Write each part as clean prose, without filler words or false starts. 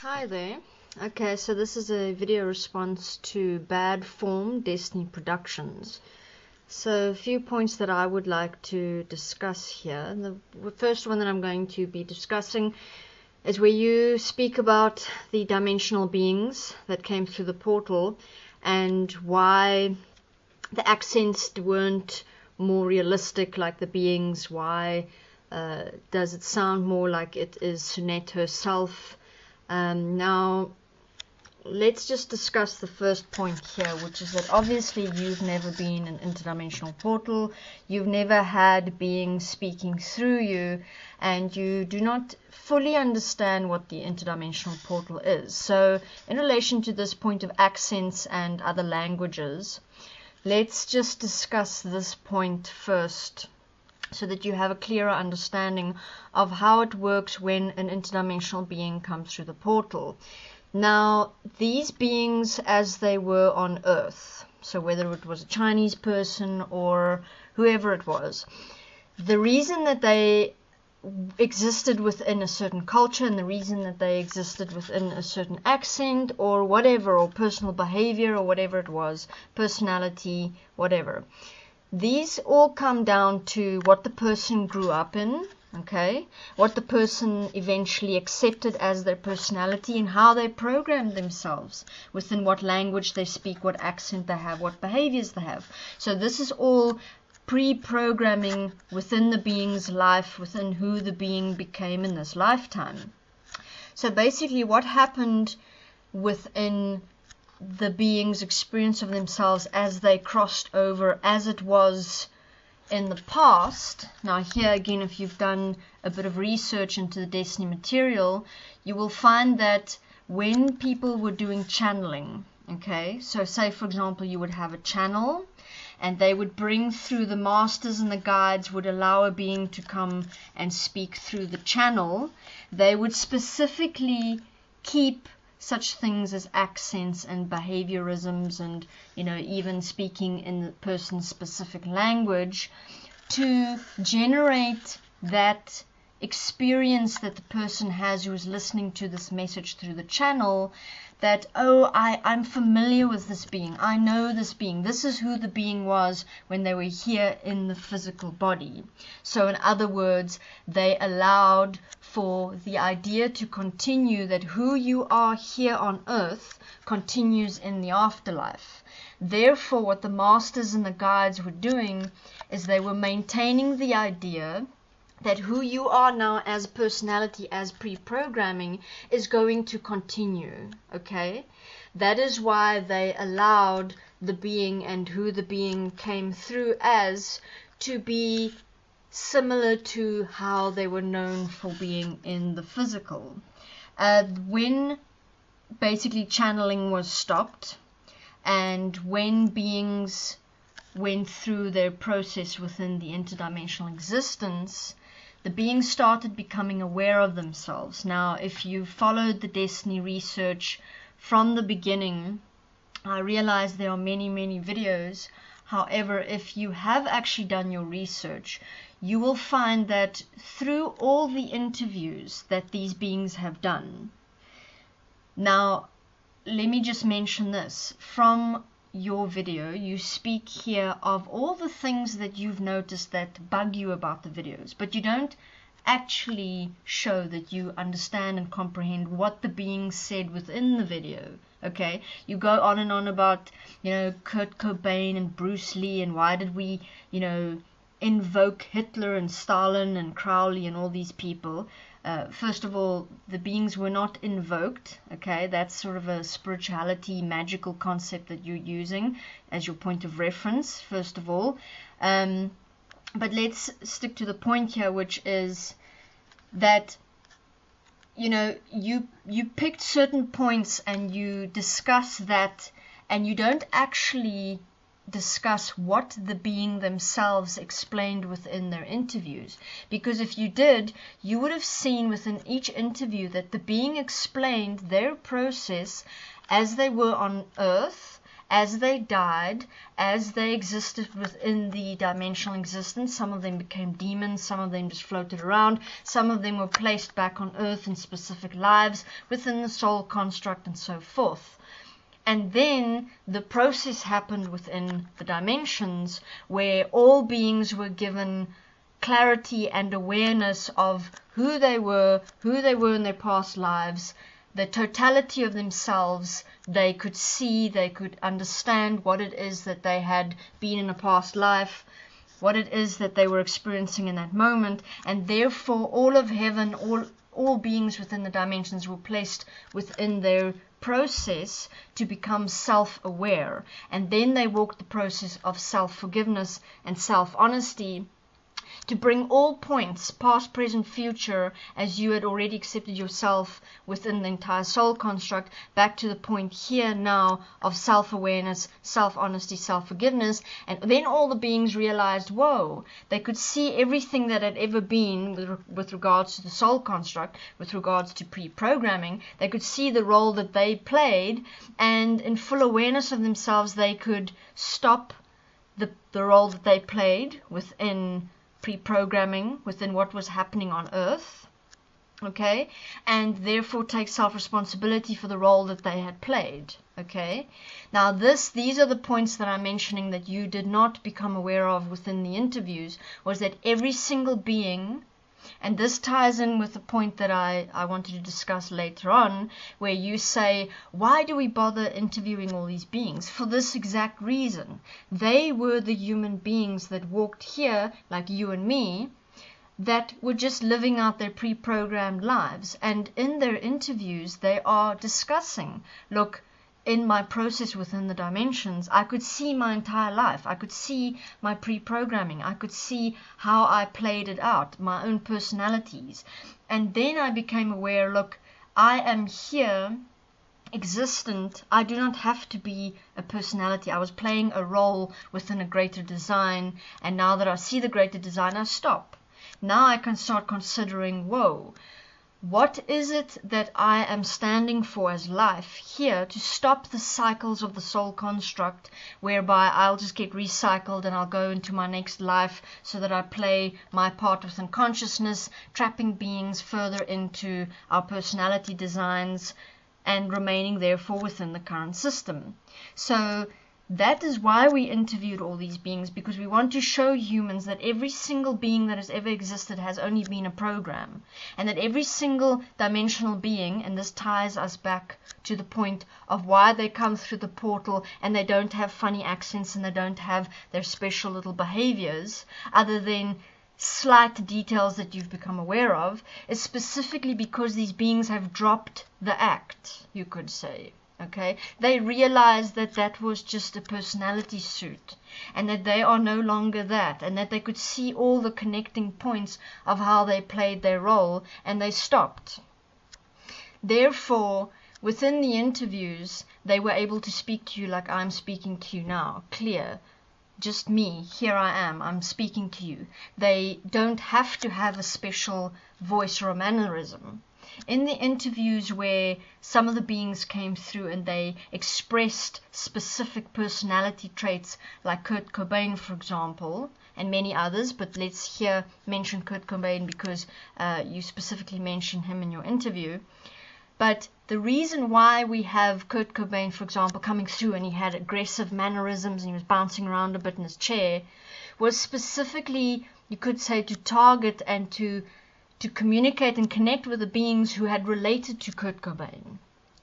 Hi there. Okay, so this is a video response to Bad Form DesteniProductions. So a few points that I would like to discuss here. The first one that I'm going to be discussing is where you speak about the dimensional beings that came through the portal and why the accents weren't more realistic like the beings. Why does it sound more like it is Sunette herself? Now, let's just discuss the first point here, which is that obviously you've never been an interdimensional portal, you've never had beings speaking through you, and you do not fully understand what the interdimensional portal is. So, in relation to this point of accents and other languages, let's just discuss this point first, so that you have a clearer understanding of how it works when an interdimensional being comes through the portal. Now, these beings, as they were on Earth, so whether it was a Chinese person or whoever it was, the reason that they existed within a certain culture and the reason that they existed within a certain accent or whatever, or personal behavior or whatever it was, personality, whatever, these all come down to what the person grew up in, okay? What the person eventually accepted as their personality and how they programmed themselves within what language they speak, what accent they have, what behaviors they have. So this is all pre-programming within the being's life, within who the being became in this lifetime. So basically what happened within the being's experience of themselves as they crossed over, as it was in the past. Now here again, if you've done a bit of research into the Destiny material, you will find that when people were doing channeling, okay, so say for example you would have a channel and they would bring through, the masters and the guides would allow a being to come and speak through the channel, they would specifically keep such things as accents and behaviorisms and, you know, even speaking in the person's specific language to generate that experience that the person has who is listening to this message through the channel, that, oh, I'm familiar with this being, I know this being, this is who the being was when they were here in the physical body. So in other words, they allowed for the idea to continue that who you are here on earth continues in the afterlife. Therefore, what the masters and the guides were doing is they were maintaining the idea that who you are now as personality, as pre-programming, is going to continue, okay? That is why they allowed the being and who the being came through as to be similar to how they were known for being in the physical. When basically channeling was stopped and when beings went through their process within the interdimensional existence, the beings started becoming aware of themselves. Now, if you followed the Destiny research from the beginning, I realize there are many, many videos. However, if you have actually done your research, you will find that through all the interviews that these beings have done. Now, let me just mention this. From your video, you speak here of all the things that you've noticed that bug you about the videos, but you don't actually show that you understand and comprehend what the being said within the video. Okay, you go on and on about, you know, Kurt Cobain and Bruce Lee and why did we, you know, invoke Hitler and Stalin and Crowley and all these people. First of all, the beings were not invoked, okay? That's sort of a spirituality, magical concept that you're using as your point of reference, first of all. But let's stick to the point here, which is that, you know, you picked certain points and you discuss that, and you don't actually discuss what the being themselves explained within their interviews. Because if you did, you would have seen within each interview that the being explained their process as they were on Earth as they died, as they existed within the dimensional existence. Some of them became demons, some of them just floated around, some of them were placed back on earth in specific lives within the soul construct, and so forth. And then the process happened within the dimensions where all beings were given clarity and awareness of who they were in their past lives, the totality of themselves. They could see, they could understand what it is that they had been in a past life, what it is that they were experiencing in that moment, and therefore all of heaven, all beings within the dimensions were placed within their process to become self-aware. And then they walked the process of self-forgiveness and self-honesty, to bring all points, past, present, future, as you had already accepted yourself within the entire soul construct, back to the point here now of self-awareness, self-honesty, self-forgiveness. And then all the beings realized, whoa, they could see everything that had ever been with regards to the soul construct, with regards to pre-programming. They could see the role that they played, and in full awareness of themselves, they could stop the role that they played within pre-programming, within what was happening on earth, okay, and therefore take self-responsibility for the role that they had played, okay. Now these are the points that I'm mentioning that you did not become aware of within the interviews, was that every single being, and this ties in with the point that I wanted to discuss later on, where you say, why do we bother interviewing all these beings? For this exact reason. They were the human beings that walked here, like you and me, that were just living out their pre-programmed lives. And in their interviews, they are discussing, look, in my process within the dimensions, I could see my entire life. I could see my pre-programming. I could see how I played it out, my own personalities. And then I became aware, look, I am here, existent. I do not have to be a personality. I was playing a role within a greater design. And now that I see the greater design, I stop. Now I can start considering, whoa, what is it that I am standing for as life here to stop the cycles of the soul construct, whereby I'll just get recycled and I'll go into my next life so that I play my part within consciousness, trapping beings further into our personality designs and remaining therefore within the current system. So that is why we interviewed all these beings, because we want to show humans that every single being that has ever existed has only been a program, and that every single dimensional being, and this ties us back to the point of why they come through the portal and they don't have funny accents and they don't have their special little behaviors, other than slight details that you've become aware of, is specifically because these beings have dropped the act, you could say. Okay, they realized that that was just a personality suit, and that they are no longer that, and that they could see all the connecting points of how they played their role, and they stopped. Therefore, within the interviews, they were able to speak to you like I'm speaking to you now, clear. Just me, here I am, I'm speaking to you. They don't have to have a special voice or a mannerism. In the interviews where some of the beings came through and they expressed specific personality traits, like Kurt Cobain, for example, and many others, but let's here mention Kurt Cobain because you specifically mentioned him in your interview. But the reason why we have Kurt Cobain, for example, coming through and he had aggressive mannerisms and he was bouncing around a bit in his chair was specifically, you could say, to target and to communicate and connect with the beings who had related to Kurt Cobain.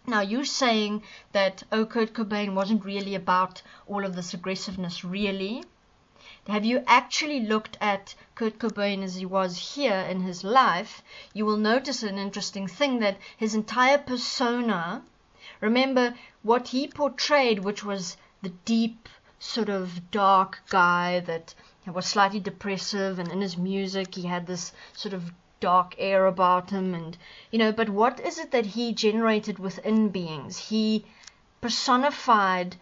Now you're saying that, oh, Kurt Cobain wasn't really about all of this aggressiveness, really? Have you actually looked at Kurt Cobain as he was here in his life? You will notice an interesting thing, that his entire persona, remember what he portrayed, which was the deep, sort of dark guy that was slightly depressive, and in his music he had this sort of dark air about him, and but what is it that he generated within beings? He personified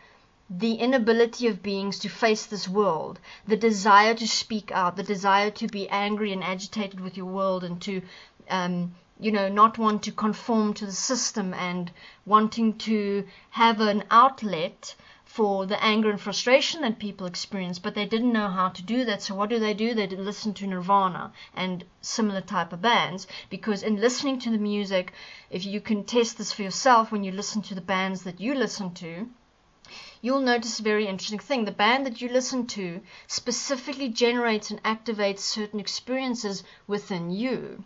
the inability of beings to face this world, the desire to speak out, the desire to be angry and agitated with your world, and to not want to conform to the system, and wanting to have an outlet for the anger and frustration that people experience, but they didn't know how to do that. So what do? They did listen to Nirvana and similar type of bands, because in listening to the music, if you can test this for yourself, when you listen to the bands that you listen to, you'll notice a very interesting thing. The band that you listen to specifically generates and activates certain experiences within you.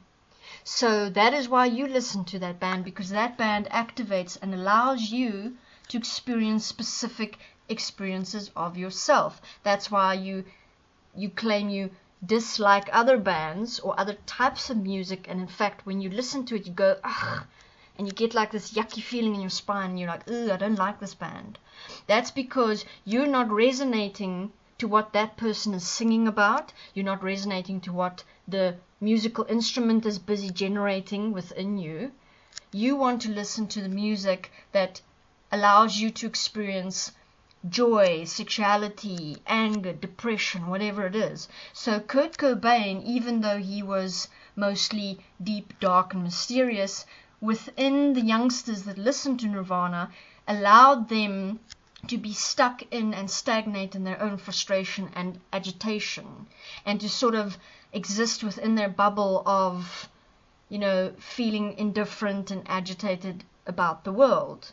So that is why you listen to that band, because that band activates and allows you to experience specific experiences of yourself. That's why you claim you dislike other bands or other types of music, and in fact when you listen to it you go, ugh, and you get like this yucky feeling in your spine, and you're like, ugh, I don't like this band. That's because you're not resonating to what that person is singing about. You're not resonating to what the musical instrument is busy generating within you. You want to listen to the music that allows you to experience joy, sexuality, anger, depression, whatever it is. So Kurt Cobain, even though he was mostly deep, dark and mysterious, within the youngsters that listened to Nirvana, allowed them to be stuck in and stagnate in their own frustration and agitation, and to sort of exist within their bubble of, feeling indifferent and agitated about the world.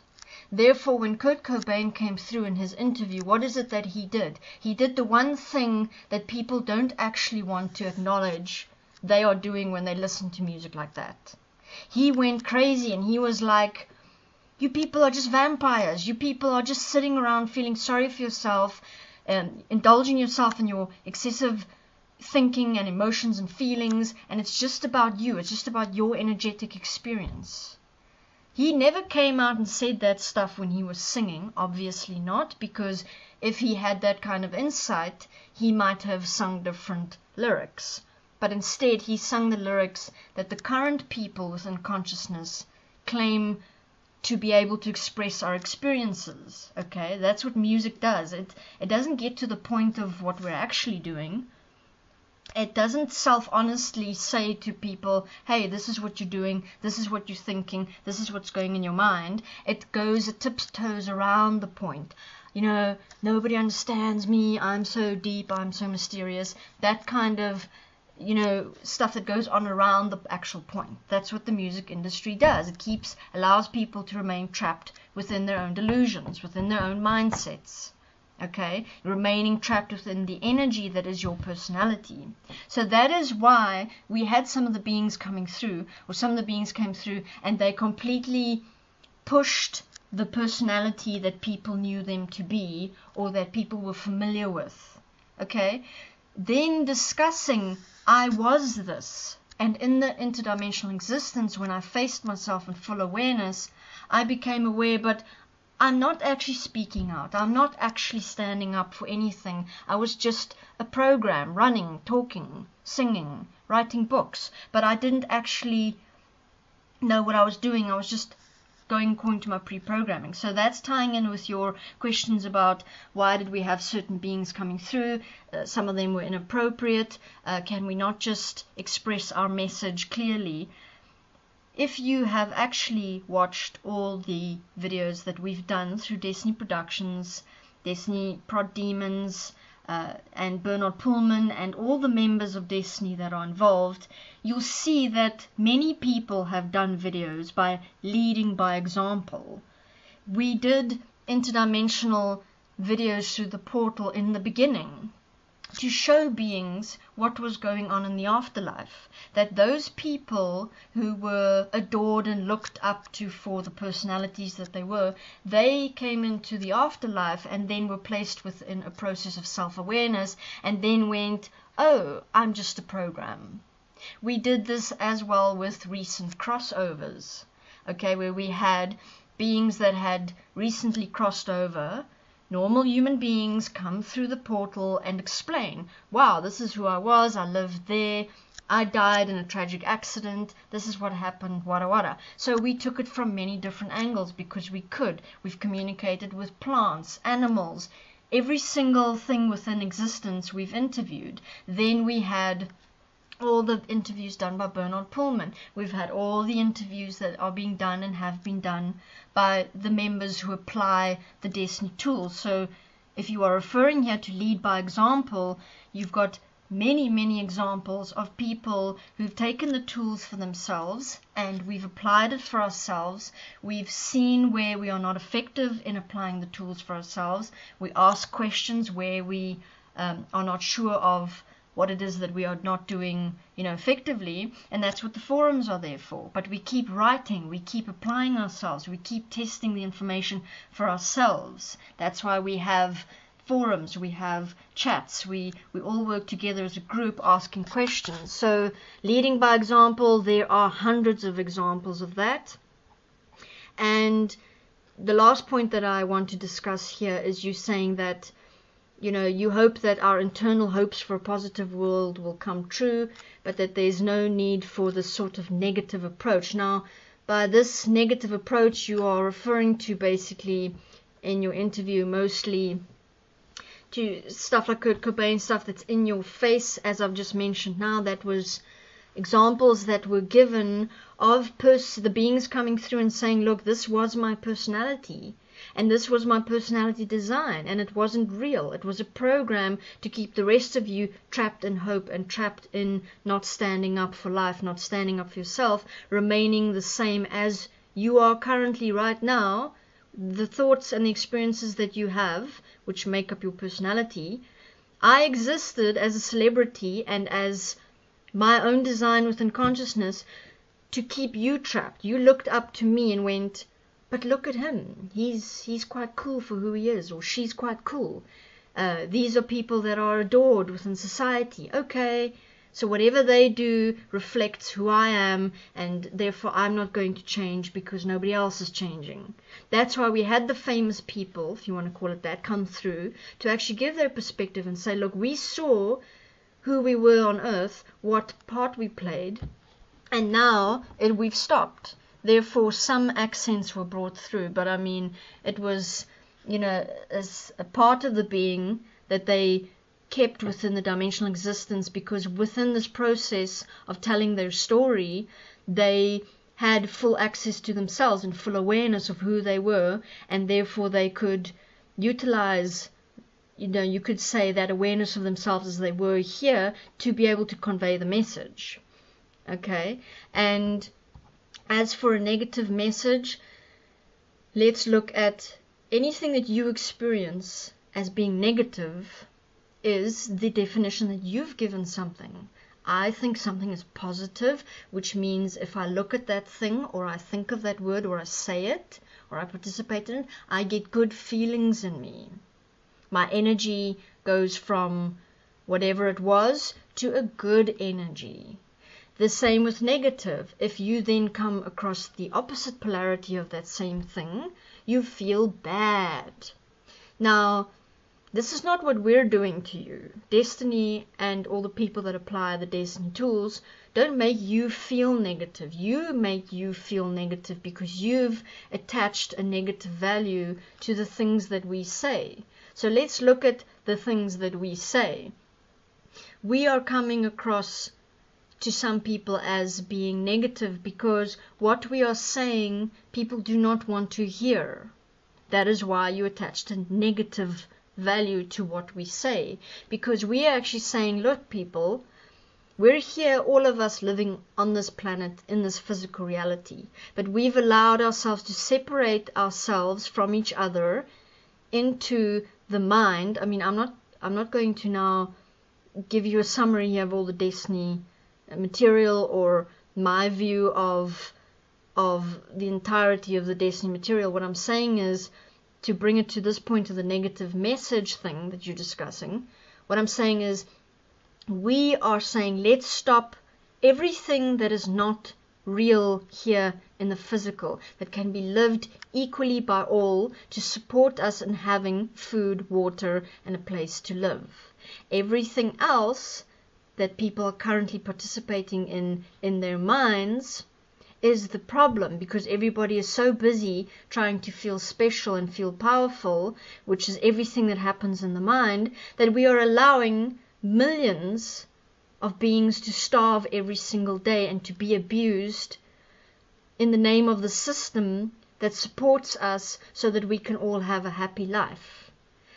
Therefore, when Kurt Cobain came through in his interview, what is it that he did? He did the one thing that people don't actually want to acknowledge they are doing when they listen to music like that. He went crazy and he was like, you people are just vampires. You people are just sitting around feeling sorry for yourself, indulging yourself in your excessive thinking and emotions and feelings, and it's just about you. It's just about your energetic experience. He never came out and said that stuff when he was singing, obviously not, because if he had that kind of insight, he might have sung different lyrics. But instead, he sung the lyrics that the current people within consciousness claim to be able to express our experiences. Okay, that's what music does. It doesn't get to the point of what we're actually doing. It doesn't self-honestly say to people, hey, this is what you're doing, this is what you're thinking, this is what's going in your mind. It tiptoes around the point. Nobody understands me, I'm so deep, I'm so mysterious. That kind of, stuff that goes on around the actual point. That's what the music industry does. It allows people to remain trapped within their own delusions, within their own mindsets. Okay, remaining trapped within the energy that is your personality. So that is why we had some of the beings coming through, or some of the beings came through, and they completely pushed the personality that people knew them to be, or that people were familiar with. Okay, then discussing, I was this, and in the interdimensional existence, when I faced myself in full awareness, I became aware, but I'm not actually speaking out. I'm not actually standing up for anything. I was just a program, running, talking, singing, writing books. But I didn't actually know what I was doing. I was just going according to my pre-programming. So that's tying in with your questions about why did we have certain beings coming through. Some of them were inappropriate. Can we not just express our message clearly? If you have actually watched all the videos that we've done through DesteniProductions, Destiny Prod Demons, and bernardpoolman, and all the members of Destiny that are involved, you'll see that many people have done videos by leading by example. We did interdimensional videos through the portal in the beginning to show beings what was going on in the afterlife, that those people who were adored and looked up to for the personalities that they were, they came into the afterlife and then were placed within a process of self-awareness, and then went, oh, I'm just a program. We did this as well with recent crossovers, okay, where we had beings that had recently crossed over. Normal human beings come through the portal and explain, wow, this is who I was, I lived there, I died in a tragic accident, this is what happened, wada wada. So we took it from many different angles because we could. We've communicated with plants, animals, every single thing within existence we've interviewed. Then we had all the interviews done by bernardpoolman. We've had all the interviews that are being done and have been done by the members who apply the Destiny tools. So if you are referring here to lead by example, you've got many examples of people who've taken the tools for themselves and we've applied it for ourselves. We've seen where we are not effective in applying the tools for ourselves. We ask questions where we are not sure of what it is that we are not doing, effectively, and that's what the forums are there for. But we keep writing, we keep applying ourselves, we keep testing the information for ourselves. That's why we have forums, we have chats, we all work together as a group asking questions. So leading by example, there are hundreds of examples of that. And the last point that I want to discuss here is you saying that you hope that our internal hopes for a positive world will come true, but that there's no need for this sort of negative approach. Now, by this negative approach, you are referring to basically in your interview mostly to stuff like Kurt Cobain, stuff that's in your face, as I've just mentioned now. That was examples that were given of the beings coming through and saying, look, this was my personality. And this was my personality design, and it wasn't real. It was a program to keep the rest of you trapped in hope and trapped in not standing up for life, not standing up for yourself, remaining the same as you are currently right now. The thoughts and the experiences that you have, which make up your personality. I existed as a celebrity and as my own design within consciousness to keep you trapped. You looked up to me and went, but look at him, he's quite cool for who he is, or she's quite cool. These are people that are adored within society. Okay, so whatever they do reflects who I am, and therefore I'm not going to change because nobody else is changing. That's why we had the famous people, if you want to call it that, come through to actually give their perspective and say, look, we saw who we were on earth, what part we played, and now we've stopped. Therefore, some accents were brought through, but I mean, it was, as a part of the being that they kept within the dimensional existence, because within this process of telling their story, they had full access to themselves and full awareness of who they were, and therefore they could utilize, you could say, that awareness of themselves as they were here to be able to convey the message. Okay, and as for a negative message, let's look at anything that you experience as being negative is the definition that you've given something. I think something is positive, which means if I look at that thing, or I think of that word, or I say it, or I participate in it, I get good feelings in me. My energy goes from whatever it was to a good energy. The same with negative. If you then come across the opposite polarity of that same thing, you feel bad. Now, this is not what we're doing to you. Destiny and all the people that apply the Destiny tools don't make you feel negative. You make you feel negative because you've attached a negative value to the things that we say. So let's look at the things that we say. We are coming across to some people as being negative because what we are saying people do not want to hear. That is why you attached a negative value to what we say, because we are actually saying, look people, we're here, all of us living on this planet in this physical reality, but we've allowed ourselves to separate ourselves from each other into the mind. I mean, I'm not going to now give you a summary here of all the Destiny material or my view of the entirety of the Destiny material. What I'm saying is, to bring it to this point of the negative message thing that you're discussing, what I'm saying is, we are saying let's stop everything that is not real here in the physical, that can be lived equally by all to support us in having food, water, and a place to live. Everything else that people are currently participating in their minds is the problem, because everybody is so busy trying to feel special and feel powerful, which is everything that happens in the mind, that we are allowing millions of beings to starve every single day and to be abused in the name of the system that supports us so that we can all have a happy life.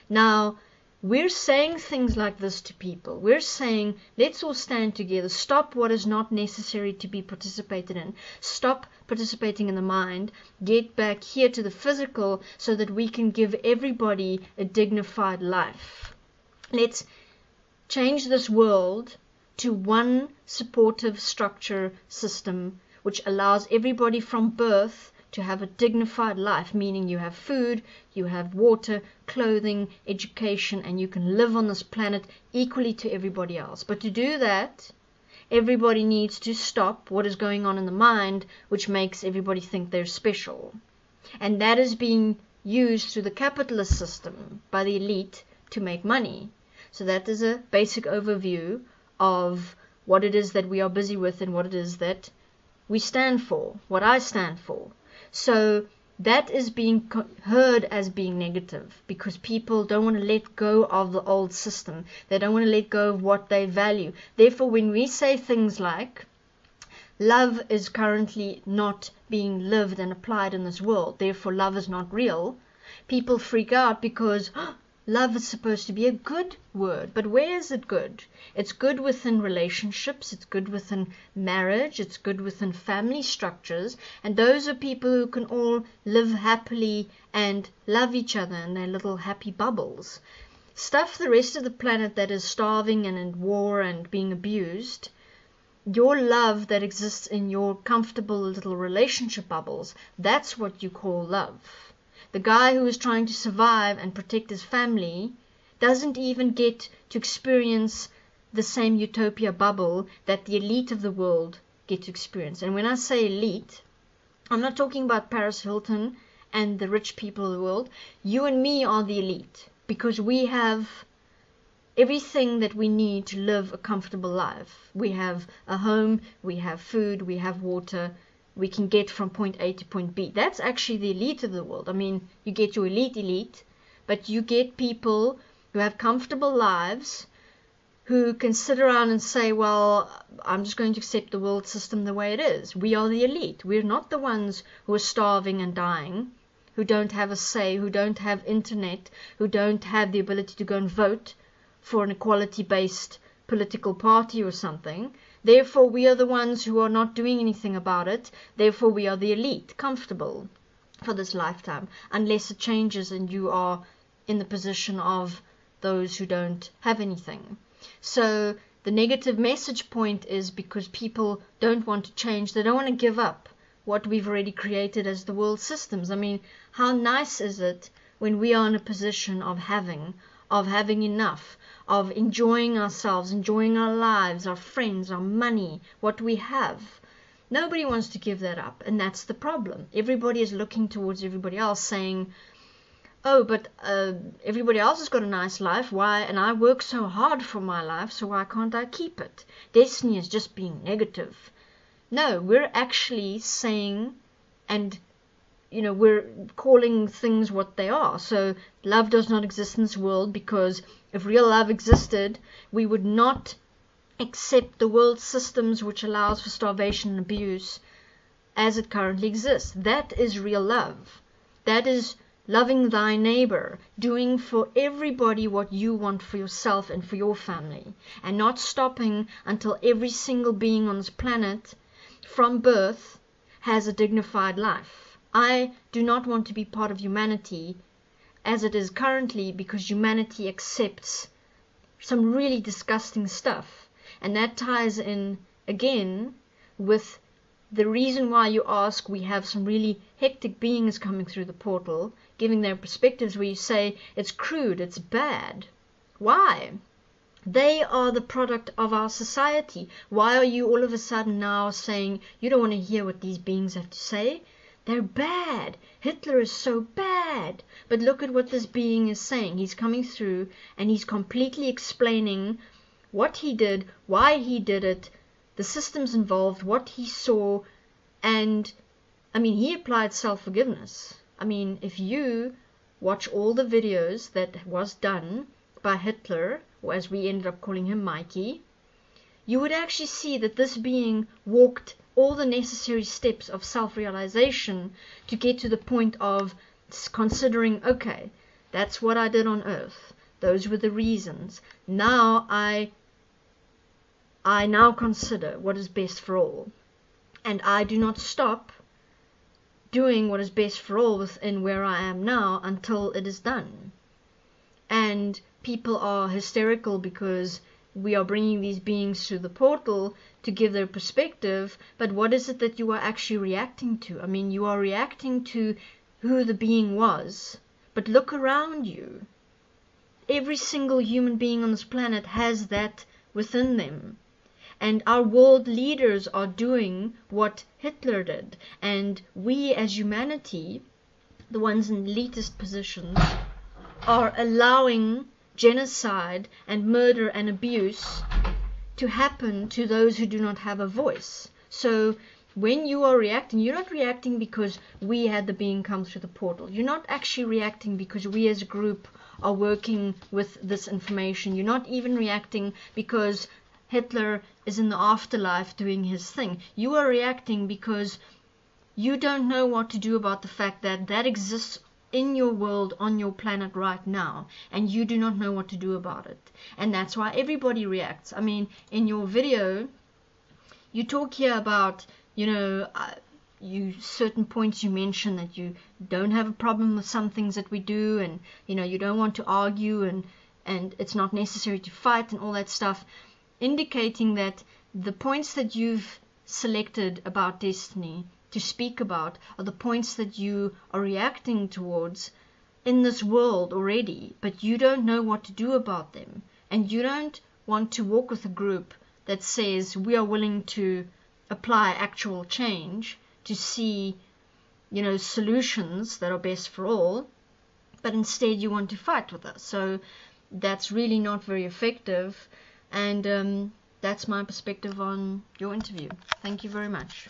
Now, we're saying things like this to people. We're saying, let's all stand together. Stop what is not necessary to be participated in. Stop participating in the mind. Get back here to the physical so that we can give everybody a dignified life. Let's change this world to one supportive structure system which allows everybody from birth to have a dignified life, meaning you have food, you have water, clothing, education, and you can live on this planet equally to everybody else. But to do that, everybody needs to stop what is going on in the mind, which makes everybody think they're special. And that is being used through the capitalist system by the elite to make money. So that is a basic overview of what it is that we are busy with and what it is that we stand for, what I stand for. So that is being heard as being negative because people don't want to let go of the old system. They don't want to let go of what they value. Therefore, when we say things like, love is currently not being lived and applied in this world, therefore love is not real, people freak out because love is supposed to be a good word. But where is it good? It's good within relationships, it's good within marriage, it's good within family structures, and those are people who can all live happily and love each other in their little happy bubbles. Stuff the rest of the planet that is starving and in war and being abused. Your love that exists in your comfortable little relationship bubbles, that's what you call love. The guy who is trying to survive and protect his family doesn't even get to experience the same utopia bubble that the elite of the world get to experience. And when I say elite, I'm not talking about Paris Hilton and the rich people of the world. You and me are the elite because we have everything that we need to live a comfortable life. We have a home, we have food, we have water. We can get from point A to point B. That's actually the elite of the world. I mean, you get your elite, but you get people who have comfortable lives, who can sit around and say, well, I'm just going to accept the world system the way it is. We are the elite. We're not the ones who are starving and dying, who don't have a say, who don't have internet, who don't have the ability to go and vote for an equality-based political party or something. Therefore, we are the ones who are not doing anything about it. Therefore, we are the elite, comfortable for this lifetime, unless it changes and you are in the position of those who don't have anything. So the negative message point is because people don't want to change. They don't want to give up what we've already created as the world systems. I mean, how nice is it when we are in a position of having enough, of enjoying ourselves, enjoying our lives, our friends, our money, what we have. Nobody wants to give that up, and that's the problem. Everybody is looking towards everybody else saying, oh, but everybody else has got a nice life, why? And I work so hard for my life, so why can't I keep it? Destiny is just being negative. No, we're actually saying, and we're calling things what they are. So love does not exist in this world because if real love existed, we would not accept the world systems which allows for starvation and abuse as it currently exists. That is real love. That is loving thy neighbor, doing for everybody what you want for yourself and for your family, and not stopping until every single being on this planet from birth has a dignified life. I do not want to be part of humanity as it is currently because humanity accepts some really disgusting stuff. And that ties in again with the reason why you ask, we have some really hectic beings coming through the portal, giving their perspectives where you say it's crude, it's bad. Why? They are the product of our society. Why are you all of a sudden now saying you don't want to hear what these beings have to say? They're bad. Hitler is so bad. But look at what this being is saying. He's coming through and he's completely explaining what he did, why he did it, the systems involved, what he saw, and I mean, he applied self-forgiveness. I mean, if you watch all the videos that was done by Hitler, or as we ended up calling him Mikey, you would actually see that this being walked all the necessary steps of self-realization to get to the point of considering, okay, that's what I did on earth. Those were the reasons. Now I now consider what is best for all. And I do not stop doing what is best for all within where I am now until it is done. And people are hysterical because we are bringing these beings through the portal to give their perspective, but what is it that you are actually reacting to? I mean, you are reacting to who the being was, but look around you. Every single human being on this planet has that within them. And our world leaders are doing what Hitler did. And we as humanity, the ones in elitist positions, are allowing genocide and murder and abuse to happen to those who do not have a voice. So when you are reacting, you're not reacting because we had the being come through the portal. You're not actually reacting because we as a group are working with this information. You're not even reacting because Hitler is in the afterlife doing his thing. You are reacting because you don't know what to do about the fact that that exists in your world, on your planet right now, and you do not know what to do about it. And that's why everybody reacts. I mean, in your video, you talk here about, certain points you mention that you don't have a problem with some things that we do, and, you don't want to argue, and it's not necessary to fight and all that stuff, indicating that the points that you've selected about destiny to speak about are the points that you are reacting towards in this world already, but you don't know what to do about them, and you don't want to walk with a group that says we are willing to apply actual change to see, solutions that are best for all, but instead you want to fight with us. So that's really not very effective, and that's my perspective on your interview. Thank you very much.